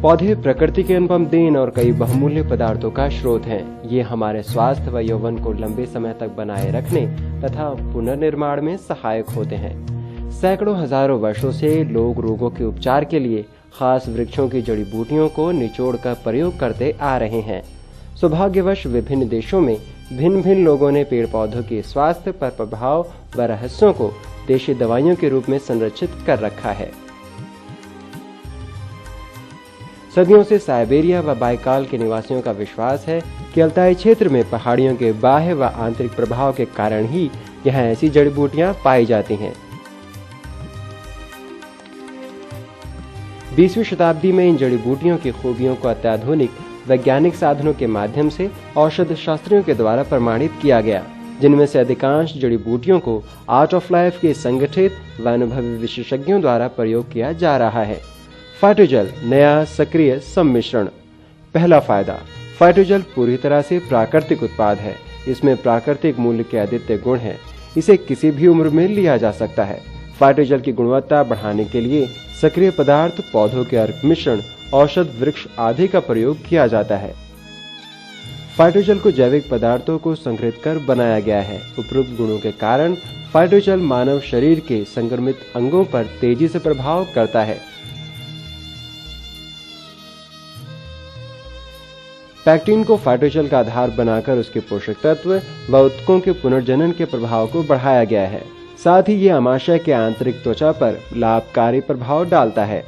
पौधे प्रकृति के अनुपम देन और कई बहुमूल्य पदार्थों का स्रोत हैं। ये हमारे स्वास्थ्य व यौवन को लंबे समय तक बनाए रखने तथा पुनर्निर्माण में सहायक होते हैं। सैकड़ों हजारों वर्षों से लोग रोगों के उपचार के लिए खास वृक्षों की जड़ी बूटियों को निचोड़कर प्रयोग करते आ रहे हैं। सौभाग्यवश विभिन्न देशों में भिन्न भिन्न लोगों ने पेड़ पौधों के स्वास्थ्य पर प्रभाव व रहस्यों को देशी दवाइयों के रूप में संरक्षित कर रखा है। सदियों से साइबेरिया व बाइकाल के निवासियों का विश्वास है कि अल्ताई क्षेत्र में पहाड़ियों के बाह्य व आंतरिक प्रभाव के कारण ही यहाँ ऐसी जड़ी बूटियां पाई जाती हैं। 20वीं शताब्दी में इन जड़ी बूटियों की खूबियों को अत्याधुनिक वैज्ञानिक साधनों के माध्यम से औषध शास्त्रियों के द्वारा प्रमाणित किया गया, जिनमें से अधिकांश जड़ी बूटियों को आर्ट ऑफ लाइफ के संगठित व अनुभवी विशेषज्ञों द्वारा प्रयोग किया जा रहा है। फाइटोजेल नया सक्रिय सम्मिश्रण। पहला फायदा, फाइटोजेल पूरी तरह से प्राकृतिक उत्पाद है। इसमें प्राकृतिक मूल्य के अद्वितीय गुण हैं। इसे किसी भी उम्र में लिया जा सकता है। फाइटोजेल की गुणवत्ता बढ़ाने के लिए सक्रिय पदार्थ, पौधों के अर्क मिश्रण, औषध वृक्ष आदि का प्रयोग किया जाता है। फाइटोजेल को जैविक पदार्थों को संग्रहित कर बनाया गया है। उपरोक्त गुणों के कारण फाइटोजेल मानव शरीर के संक्रमित अंगों पर तेजी से प्रभाव करता है। पैक्टिन को फाइटोजेल का आधार बनाकर उसके पोषक तत्व व उत्तकों के पुनर्जनन के प्रभाव को बढ़ाया गया है। साथ ही ये आमाशय के आंतरिक त्वचा पर लाभकारी प्रभाव डालता है।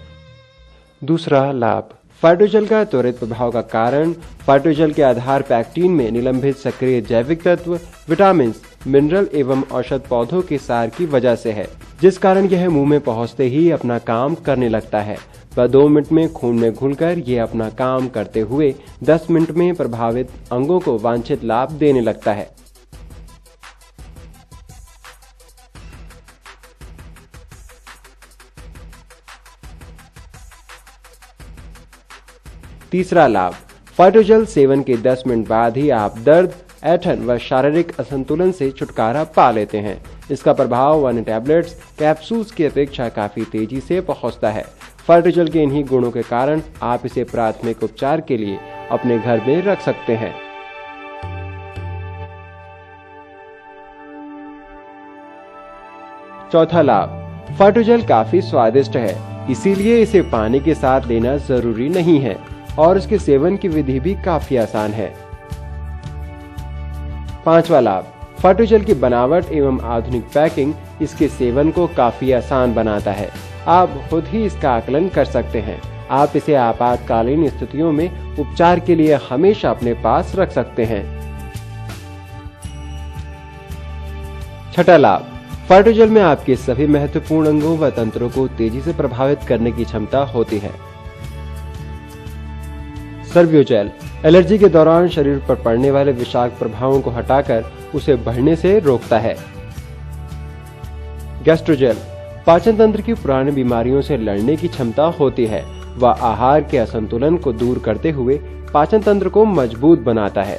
दूसरा लाभ, फाइटोजेल का त्वरित प्रभाव का कारण फाइटोजेल के आधार पैक्टिन में निलंबित सक्रिय जैविक तत्व, विटामिन, मिनरल एवं औषध पौधों के सार की वजह से है, जिस कारण यह मुंह में पहुंचते ही अपना काम करने लगता है व 2 मिनट में खून में घुलकर ये अपना काम करते हुए 10 मिनट में प्रभावित अंगों को वांछित लाभ देने लगता है। तीसरा लाभ, फाइटोजेल सेवन के 10 मिनट बाद ही आप दर्द, ऐंठन व शारीरिक असंतुलन से छुटकारा पा लेते हैं। इसका प्रभाव अन्य टैबलेट्स, कैप्सूल्स की अपेक्षा काफी तेजी से पहुंचता है। फाइटोजेल के इन्हीं गुणों के कारण आप इसे प्राथमिक उपचार के लिए अपने घर में रख सकते हैं। चौथा लाभ, फाइटोजेल काफी स्वादिष्ट है, इसीलिए इसे पानी के साथ लेना जरूरी नहीं है और इसके सेवन की विधि भी काफी आसान है। पांचवा लाभ, फाइटोजेल की बनावट एवं आधुनिक पैकिंग इसके सेवन को काफी आसान बनाता है। आप खुद ही इसका आकलन कर सकते हैं। आप इसे आपातकालीन स्थितियों में उपचार के लिए हमेशा अपने पास रख सकते हैं। छठा लाभ, फाइटोजेल में आपके सभी महत्वपूर्ण अंगों व तंत्रों को तेजी से प्रभावित करने की क्षमता होती है। सर्वियोजेल एलर्जी के दौरान शरीर पर पड़ने वाले विषाक्त प्रभावों को हटाकर उसे बढ़ने से रोकता है। गैस्ट्रोजेल पाचन तंत्र की पुरानी बीमारियों से लड़ने की क्षमता होती है व आहार के असंतुलन को दूर करते हुए पाचन तंत्र को मजबूत बनाता है।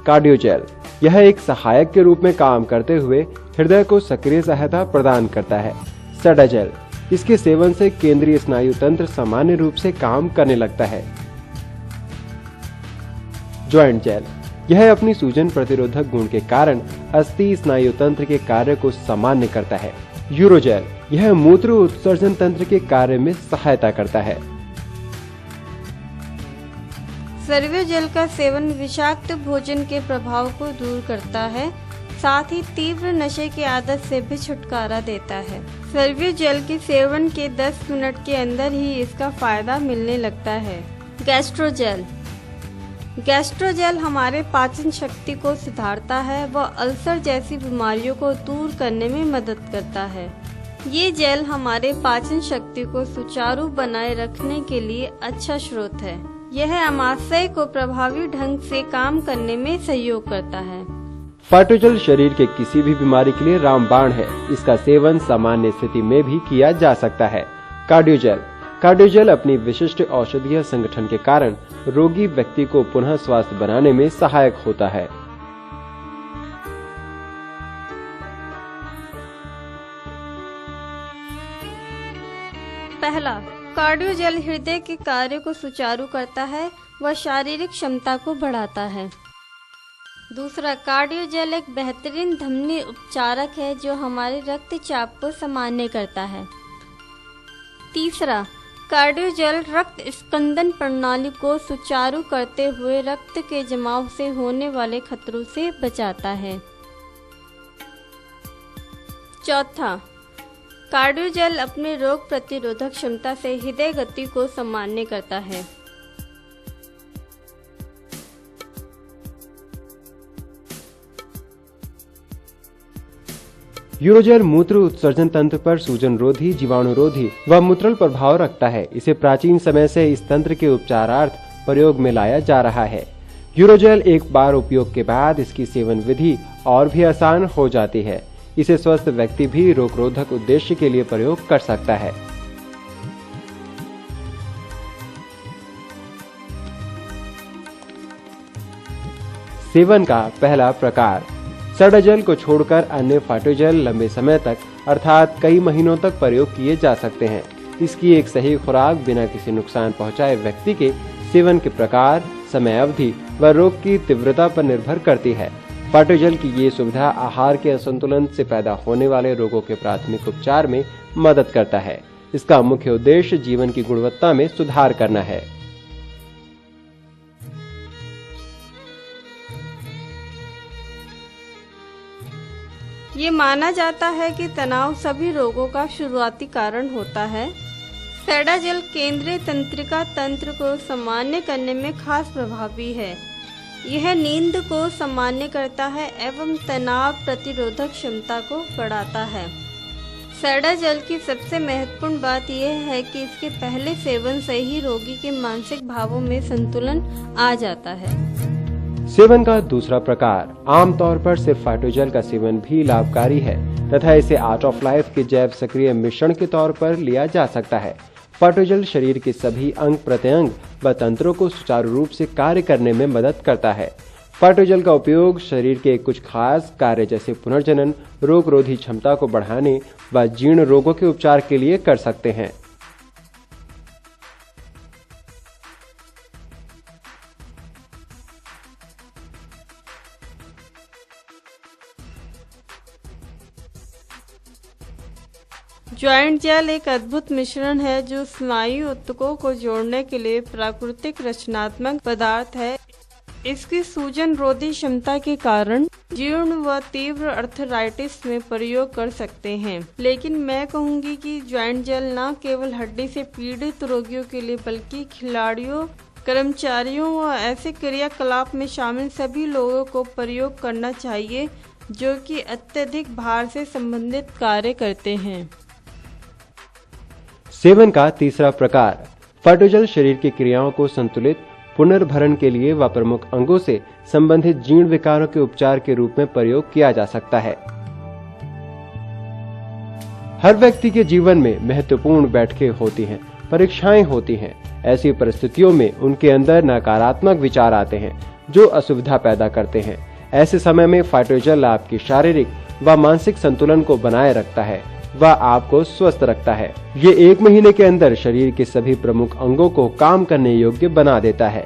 कार्डियोजेल यह एक सहायक के रूप में काम करते हुए हृदय को सक्रिय सहायता प्रदान करता है। सेडाजेल इसके सेवन से केंद्रीय स्नायु तंत्र सामान्य रूप से काम करने लगता है। जॉइंट जेल यह अपनी सूजन प्रतिरोधक गुण के कारण अस्थि स्नायु तंत्र के कार्य को सामान्य करता है। यूरोजेल यह मूत्र उत्सर्जन तंत्र के कार्य में सहायता करता है। सर्वियोजेल का सेवन विषाक्त भोजन के प्रभाव को दूर करता है, साथ ही तीव्र नशे की आदत से भी छुटकारा देता है। सर्वियोजेल के सेवन के 10 मिनट के अंदर ही इसका फायदा मिलने लगता है। गैस्ट्रोजेल हमारे पाचन शक्ति को सुधारता है व अल्सर जैसी बीमारियों को दूर करने में मदद करता है। ये जेल हमारे पाचन शक्ति को सुचारू बनाए रखने के लिए अच्छा स्रोत है। यह आमाशय को प्रभावी ढंग से काम करने में सहयोग करता है। फाइटोजेल शरीर के किसी भी बीमारी के लिए रामबाण है। इसका सेवन सामान्य स्थिति में भी किया जा सकता है। कार्डियोजेल अपनी विशिष्ट औषधीय संगठन के कारण रोगी व्यक्ति को पुनः स्वस्थ बनाने में सहायक होता है। पहला, कार्डियो जेल हृदय के कार्य को सुचारू करता है व शारीरिक क्षमता को बढ़ाता है। दूसरा, कार्डियो जेल एक बेहतरीन धमनी उपचारक है जो हमारे रक्तचाप को सामान्य करता है। तीसरा, कार्डियो जेल रक्त स्कंदन प्रणाली को सुचारू करते हुए रक्त के जमाव से होने वाले खतरों से बचाता है। चौथा, कार्डियो जेल अपने रोग प्रतिरोधक क्षमता से हृदय गति को सामान्य करता है। यूरोजेल मूत्र उत्सर्जन तंत्र पर सूजन रोधी, जीवाणुरोधी व मूत्रल प्रभाव रखता है। इसे प्राचीन समय से इस तंत्र के उपचारार्थ प्रयोग में लाया जा रहा है। यूरोजेल एक बार उपयोग के बाद इसकी सेवन विधि और भी आसान हो जाती है। इसे स्वस्थ व्यक्ति भी रोग रोधक उद्देश्य के लिए प्रयोग कर सकता है। सेवन का पहला प्रकार, सडाजेल को छोड़कर अन्य फाइटोजेल लंबे समय तक अर्थात कई महीनों तक प्रयोग किए जा सकते हैं। इसकी एक सही खुराक बिना किसी नुकसान पहुंचाए व्यक्ति के सेवन के प्रकार, समय अवधि व रोग की तीव्रता पर निर्भर करती है। फाइटोजेल की ये सुविधा आहार के असंतुलन से पैदा होने वाले रोगों के प्राथमिक उपचार में मदद करता है। इसका मुख्य उद्देश्य जीवन की गुणवत्ता में सुधार करना है। ये माना जाता है कि तनाव सभी रोगों का शुरुआती कारण होता है। सडाजेल केंद्रीय तंत्रिका तंत्र को सामान्य करने में खास प्रभावी है। यह नींद को सामान्य करता है एवं तनाव प्रतिरोधक क्षमता को बढ़ाता है। सडाजेल की सबसे महत्वपूर्ण बात यह है कि इसके पहले सेवन से ही रोगी के मानसिक भावों में संतुलन आ जाता है। सेवन का दूसरा प्रकार, आमतौर पर सिर्फ फाइटोजेल का सेवन भी लाभकारी है तथा इसे आर्ट ऑफ लाइफ के जैव सक्रिय मिश्रण के तौर पर लिया जा सकता है। फाइटोजेल शरीर के सभी अंग प्रत्यंग व तंत्रों को सुचारू रूप से कार्य करने में मदद करता है। फाइटोजेल का उपयोग शरीर के कुछ खास कार्य जैसे पुनर्जनन, रोग रोधी क्षमता को बढ़ाने व जीर्ण रोगों के उपचार के लिए कर सकते हैं। ज्वाइंट जेल एक अद्भुत मिश्रण है जो स्नायु ऊतकों को जोड़ने के लिए प्राकृतिक रचनात्मक पदार्थ है। इसकी सूजन रोधी क्षमता के कारण जीर्ण व तीव्र अर्थराइटिस में प्रयोग कर सकते हैं। लेकिन मैं कहूंगी कि ज्वाइंट जेल न केवल हड्डी से पीड़ित रोगियों के लिए बल्कि खिलाड़ियों, कर्मचारियों व ऐसे क्रियाकलाप में शामिल सभी लोगों को प्रयोग करना चाहिए जो कि अत्यधिक भार से संबंधित कार्य करते हैं। सेवन का तीसरा प्रकार, फाइटोजेल शरीर की क्रियाओं को संतुलित पुनर्भरण के लिए व प्रमुख अंगों से संबंधित जीर्ण विकारों के उपचार के रूप में प्रयोग किया जा सकता है। हर व्यक्ति के जीवन में महत्वपूर्ण बैठकें होती हैं, परीक्षाएं होती हैं। ऐसी परिस्थितियों में उनके अंदर नकारात्मक विचार आते हैं जो असुविधा पैदा करते हैं। ऐसे समय में फाइटोजेल आपकी शारीरिक व मानसिक संतुलन को बनाए रखता है व आपको स्वस्थ रखता है। ये 1 महीने के अंदर शरीर के सभी प्रमुख अंगों को काम करने योग्य बना देता है।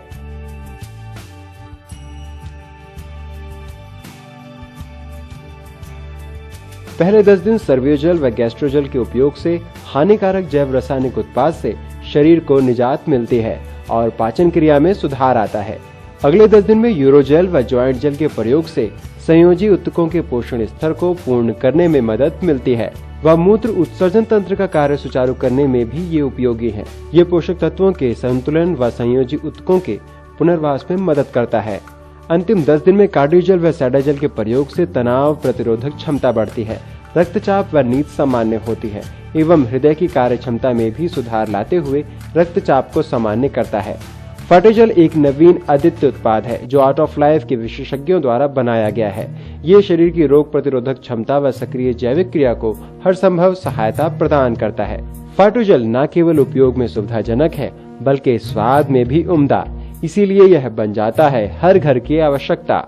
पहले 10 दिन सर्वियोजेल व गैस्ट्रोजेल के उपयोग से हानिकारक जैव रासायनिक उत्पाद से शरीर को निजात मिलती है और पाचन क्रिया में सुधार आता है। अगले 10 दिन में यूरोजेल व ज्वाइंट जेल के प्रयोग से संयोजी ऊतकों के पोषण स्तर को पूर्ण करने में मदद मिलती है व मूत्र उत्सर्जन तंत्र का कार्य सुचारू करने में भी ये उपयोगी है। ये पोषक तत्वों के संतुलन व संयोजी ऊतकों के पुनर्वास में मदद करता है। अंतिम 10 दिन में कार्डियोजेल व सडाजेल के प्रयोग से तनाव प्रतिरोधक क्षमता बढ़ती है, रक्तचाप व नींद सामान्य होती है एवं हृदय की कार्य क्षमता में भी सुधार लाते हुए रक्तचाप को सामान्य करता है। फाइटोजेल एक नवीन अद्वितीय उत्पाद है जो आर्ट ऑफ लाइफ के विशेषज्ञों द्वारा बनाया गया है। ये शरीर की रोग प्रतिरोधक क्षमता व सक्रिय जैविक क्रिया को हर संभव सहायता प्रदान करता है। फाइटोजेल न केवल उपयोग में सुविधाजनक है बल्कि स्वाद में भी उम्दा, इसीलिए यह बन जाता है हर घर की आवश्यकता।